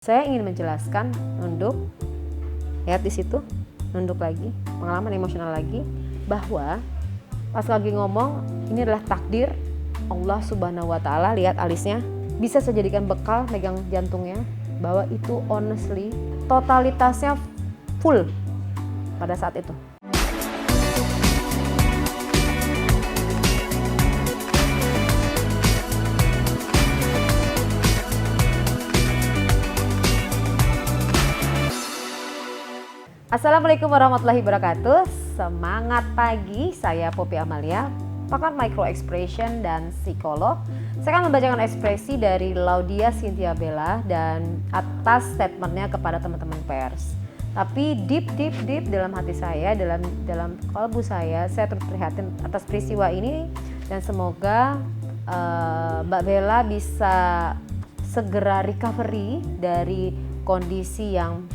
Saya ingin menjelaskan, nunduk, lihat di situ, nunduk lagi, pengalaman emosional lagi, bahwa pas lagi ngomong ini adalah takdir Allah Subhanahu wa Ta'ala. Lihat alisnya, bisa saya jadikan bekal megang jantungnya, bahwa itu honestly totalitasnya full pada saat itu. Assalamualaikum warahmatullahi wabarakatuh. Semangat pagi, saya Poppy Amalia, pakar micro expression dan psikolog. Saya akan membacakan ekspresi dari Laudia Cynthia Bella dan atas statementnya kepada teman-teman pers. Tapi deep dalam hati saya, dalam kalbu saya terus prihatin atas peristiwa ini, dan semoga Mbak Bella bisa segera recovery dari posisi yang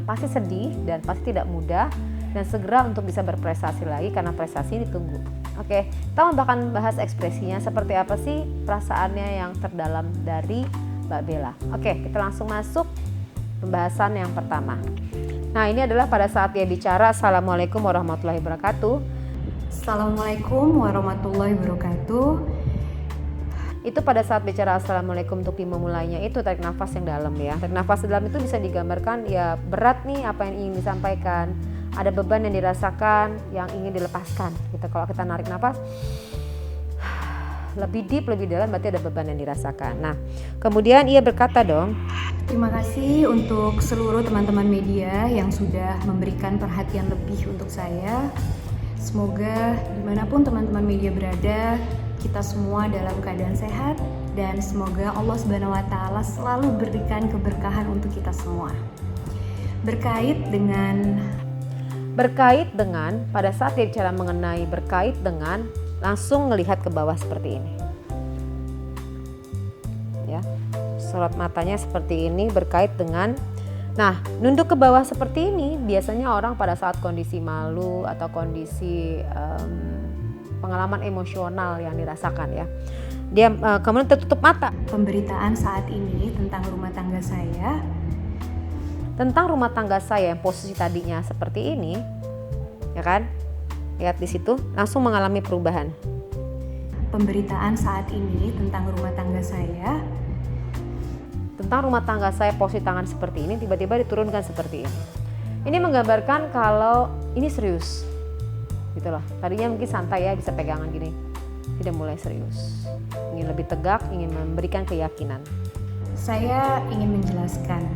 pasti sedih dan pasti tidak mudah, dan segera untuk bisa berprestasi lagi karena prestasi ditunggu. Oke, kita akan bahas ekspresinya, seperti apa sih perasaannya yang terdalam dari Mbak Bella. Oke, kita langsung masuk pembahasan yang pertama. Nah, ini adalah pada saat dia bicara Assalamualaikum warahmatullahi wabarakatuh. Assalamualaikum warahmatullahi wabarakatuh. Itu pada saat bicara Assalamualaikum, untuk memulainya itu tarik nafas yang dalam ya. Tarik nafas dalam itu bisa digambarkan ya, berat nih apa yang ingin disampaikan, ada beban yang dirasakan yang ingin dilepaskan gitu. Kalau kita narik nafas lebih deep, lebih dalam, berarti ada beban yang dirasakan. Nah, kemudian ia berkata dong, terima kasih untuk seluruh teman-teman media yang sudah memberikan perhatian lebih untuk saya. Semoga dimanapun teman-teman media berada, kita semua dalam keadaan sehat, dan semoga Allah Subhanahu wa Ta'ala selalu berikan keberkahan untuk kita semua. Berkait dengan pada saat dia bicara mengenai berkait dengan, langsung melihat ke bawah seperti ini ya, sorot matanya seperti ini, berkait dengan. Nah, nunduk ke bawah seperti ini biasanya orang pada saat kondisi malu atau kondisi pengalaman emosional yang dirasakan ya, dia kemudian tertutup mata. Pemberitaan saat ini tentang rumah tangga saya yang posisi tadinya seperti ini ya kan, lihat di situ langsung mengalami perubahan. Pemberitaan saat ini tentang rumah tangga saya posisi tangan seperti ini, tiba-tiba diturunkan seperti ini. Ini menggambarkan kalau ini serius gitu loh. Tadinya mungkin santai ya, bisa pegangan gini, tidak, mulai serius, ingin lebih tegak, ingin memberikan keyakinan. Saya ingin menjelaskan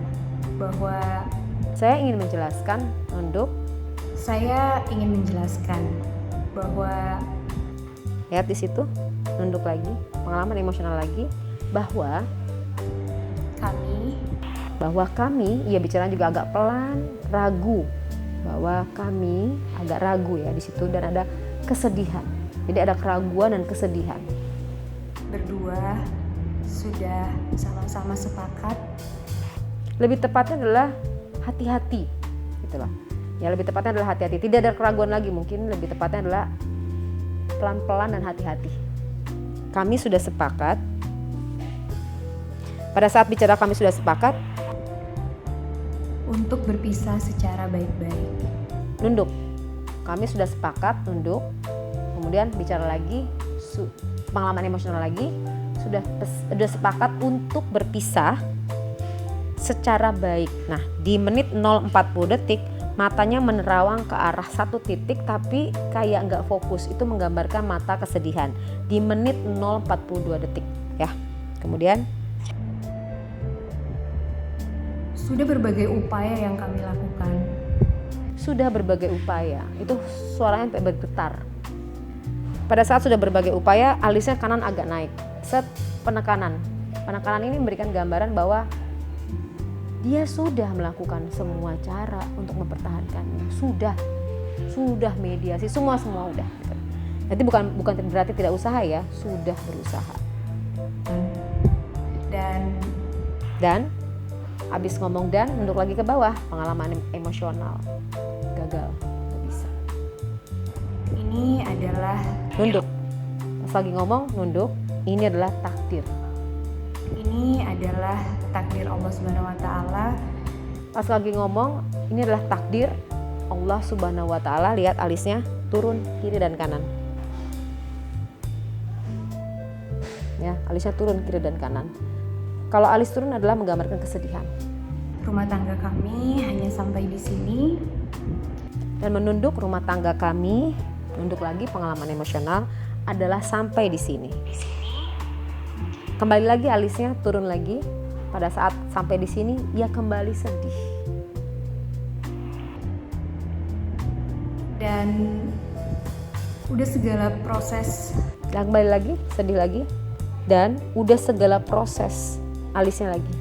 nunduk. Saya ingin menjelaskan bahwa, lihat di situ, nunduk lagi, pengalaman emosional lagi, bahwa kami, ia bicara juga agak pelan, ragu, bahwa kami agak ragu ya di situ, dan ada kesedihan. Jadi ada keraguan dan kesedihan. Berdua sudah sama-sama sepakat. Lebih tepatnya adalah hati-hati, gitulah. Ya, lebih tepatnya adalah hati-hati. Tidak ada keraguan lagi, mungkin lebih tepatnya adalah pelan-pelan dan hati-hati. Kami sudah sepakat. Pada saat bicara kami sudah sepakat untuk berpisah secara baik-baik. Nunduk. Kami sudah sepakat, nunduk. Kemudian bicara lagi, pengalaman emosional lagi, sudah sepakat untuk berpisah secara baik. Nah, di menit 040 detik matanya menerawang ke arah satu titik, tapi kayak nggak fokus. Itu menggambarkan mata kesedihan di menit 042 detik ya. Kemudian, sudah berbagai upaya yang kami lakukan. Sudah berbagai upaya, itu suaranya sampai bergetar. Pada saat sudah berbagai upaya, alisnya kanan agak naik. Penekanan ini memberikan gambaran bahwa dia sudah melakukan semua cara untuk mempertahankannya. Sudah mediasi, semua udah. Nanti bukan berarti tidak usaha ya, sudah berusaha. Dan abis ngomong dan nunduk lagi ke bawah, pengalaman emosional gagal, nggak bisa. Ini adalah nunduk. Pas lagi ngomong nunduk, ini adalah takdir Ini adalah takdir Allah Subhanahu wa taala. Pas lagi ngomong, ini adalah takdir Allah Subhanahu wa taala. Lihat alisnya turun kiri dan kanan. Ya, alisnya turun kiri dan kanan. Kalau alis turun adalah menggambarkan kesedihan. Rumah tangga kami hanya sampai di sini. Dan menunduk rumah tangga kami, menunduk lagi pengalaman emosional adalah sampai di sini. Kembali lagi alisnya turun lagi. Pada saat sampai di sini, ia kembali sedih. Dan udah segala proses. Dan kembali lagi, sedih lagi. Dan udah segala proses, alisnya lagi.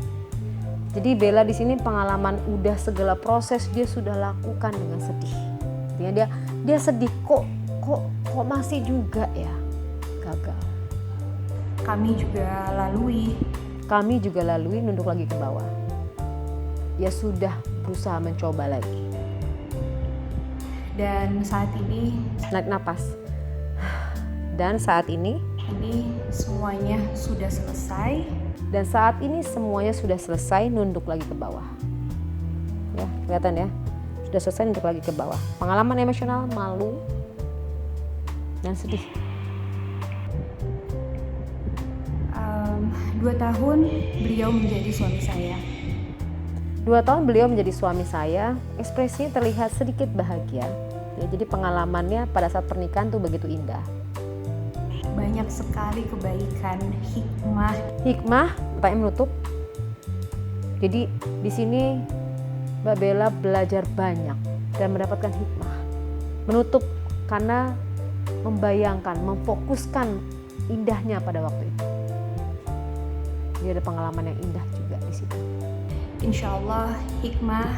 Jadi Bella di sini pengalaman udah segala proses dia sudah lakukan dengan sedih. Artinya dia sedih kok masih juga ya gagal. Kami juga lalui nunduk lagi ke bawah. Ya sudah berusaha mencoba lagi. Dan saat ini naik napas. Dan saat ini semuanya sudah selesai. Dan saat ini semuanya sudah selesai, nunduk lagi ke bawah. Ya, kelihatan ya. Sudah selesai, nunduk lagi ke bawah. Pengalaman emosional, malu, dan sedih. 2 tahun beliau menjadi suami saya. 2 tahun beliau menjadi suami saya, ekspresinya terlihat sedikit bahagia. Ya, jadi pengalamannya pada saat pernikahan tuh begitu indah. Banyak sekali kebaikan, hikmah, tak menutup. Jadi di sini Mbak Bella belajar banyak dan mendapatkan hikmah. Menutup karena membayangkan, memfokuskan indahnya pada waktu itu. Jadi ada pengalaman yang indah juga di situ. Insya Allah hikmah,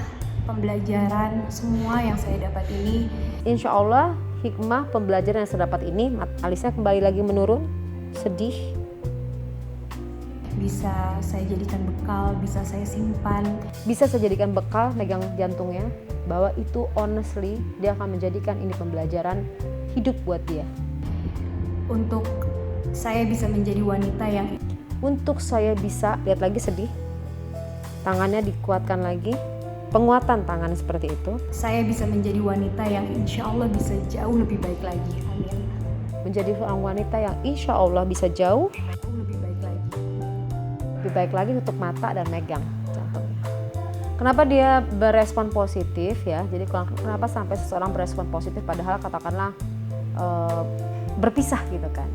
pembelajaran semua yang saya dapat ini. Insya Allah hikmah pembelajaran yang saya dapat ini, alisnya kembali lagi menurun, sedih. Bisa saya jadikan bekal, bisa saya simpan. Bisa saya jadikan bekal, megang jantungnya, bahwa itu honestly dia akan menjadikan ini pembelajaran hidup buat dia. Untuk saya bisa menjadi wanita yang... Untuk saya bisa, lihat lagi sedih, tangannya dikuatkan lagi. Penguatan tangan seperti itu. Saya bisa menjadi wanita yang insya Allah bisa jauh lebih baik lagi. Amin. Menjadi seorang wanita yang insya Allah bisa jauh lebih baik lagi. Lebih baik lagi, tutup mata dan megang jantungnya. Kenapa dia berespon positif ya? Jadi kenapa sampai seseorang berespon positif padahal katakanlah berpisah gitu kan?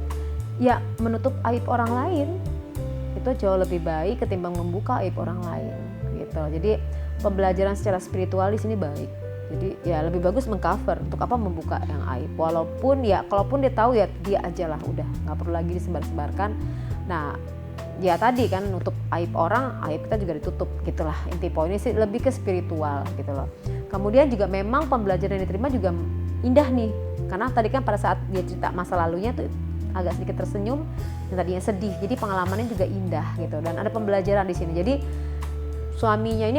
Ya menutup aib orang lain itu jauh lebih baik ketimbang membuka aib orang lain gitu. Jadi pembelajaran secara spiritual di sini baik. Jadi ya lebih bagus mengcover, untuk apa membuka yang aib. Walaupun ya kalaupun dia tahu ya dia aja lah, udah nggak perlu lagi disebar-sebarkan. Nah ya tadi kan nutup aib orang, aib kita juga ditutup gitulah. Inti poinnya sih lebih ke spiritual gitu loh. Kemudian juga memang pembelajaran yang diterima juga indah nih. Karena tadi kan pada saat dia cerita masa lalunya tuh agak sedikit tersenyum, yang tadinya sedih. Jadi pengalamannya juga indah gitu. Dan ada pembelajaran di sini. Jadi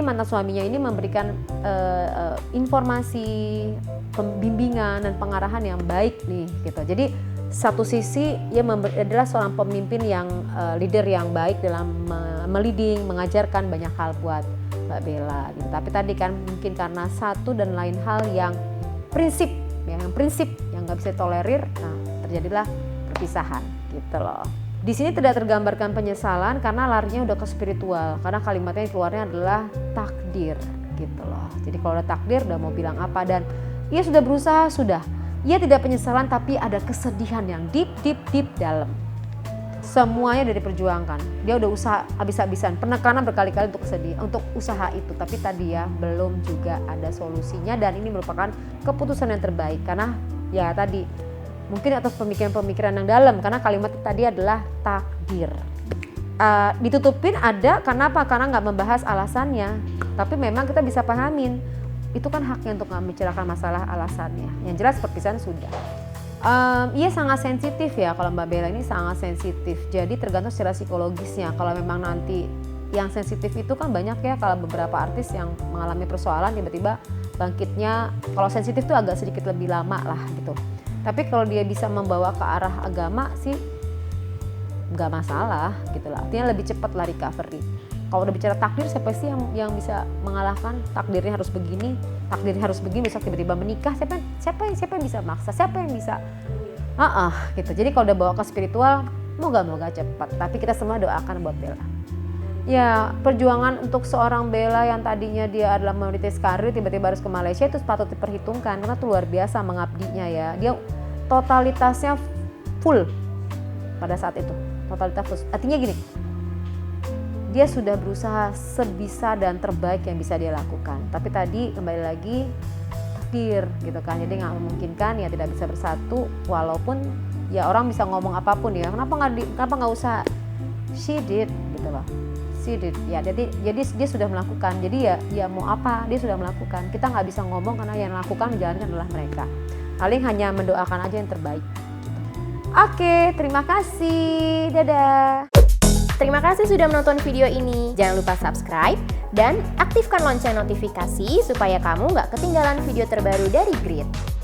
mantan suaminya ini memberikan informasi, pembimbingan dan pengarahan yang baik nih gitu. Jadi satu sisi ia adalah seorang pemimpin yang leader yang baik dalam meliding, mengajarkan banyak hal buat Mbak Bella gitu. Tapi tadi kan mungkin karena satu dan lain hal yang prinsip yang nggak bisa tolerir, nah terjadilah perpisahan gitu loh. Di sini tidak tergambarkan penyesalan karena larinya udah ke spiritual, karena kalimatnya yang keluarnya adalah takdir gitu loh. Jadi kalau udah takdir udah mau bilang apa, dan ia sudah berusaha, ia tidak penyesalan tapi ada kesedihan yang deep dalam. Semuanya udah diperjuangkan, dia udah usaha habis-habisan, penekanan berkali-kali untuk usaha itu, tapi tadi ya belum juga ada solusinya, dan ini merupakan keputusan yang terbaik karena ya tadi mungkin atas pemikiran-pemikiran yang dalam, karena kalimat tadi adalah takdir. Ditutupin ada karena apa? Karena nggak membahas alasannya, tapi memang kita bisa pahamin itu kan haknya untuk nggak membicarakan masalah alasannya. Yang jelas perpisahan sudah. Ia sangat sensitif ya, kalau Mbak Bella ini sangat sensitif. Jadi tergantung secara psikologisnya. Kalau memang nanti yang sensitif itu kan banyak ya, kalau beberapa artis yang mengalami persoalan tiba-tiba bangkitnya, kalau sensitif tuh agak sedikit lebih lama lah gitu. Tapi kalau dia bisa membawa ke arah agama sih nggak masalah gitu lah. Artinya lebih cepat lah recovery. Kalau udah bicara takdir, siapa sih yang bisa mengalahkan? Takdirnya harus begini, besok tiba-tiba menikah. Siapa yang bisa maksa? Siapa yang bisa? Gitu. Jadi kalau udah bawa ke spiritual, moga-moga cepat. Tapi kita semua doakan buat Bella. Ya, perjuangan untuk seorang Bella yang tadinya dia adalah merintis karir tiba-tiba harus ke Malaysia itu patut diperhitungkan karena itu luar biasa mengabdinya ya. Dia totalitasnya full pada saat itu. Totalitas full. Artinya gini, dia sudah berusaha sebisa dan terbaik yang bisa dia lakukan. Tapi tadi kembali lagi takdir gitu kan. Jadi nggak memungkinkan ya tidak bisa bersatu walaupun ya orang bisa ngomong apapun ya. Kenapa nggak usah? She did gitu loh. Ya, jadi dia sudah melakukan. Jadi ya mau apa dia sudah melakukan. Kita nggak bisa ngomong karena yang melakukan menjalankan adalah mereka. Paling hanya mendoakan aja yang terbaik. Oke, terima kasih. Dadah. Terima kasih sudah menonton video ini. Jangan lupa subscribe dan aktifkan lonceng notifikasi supaya kamu nggak ketinggalan video terbaru dari Grit.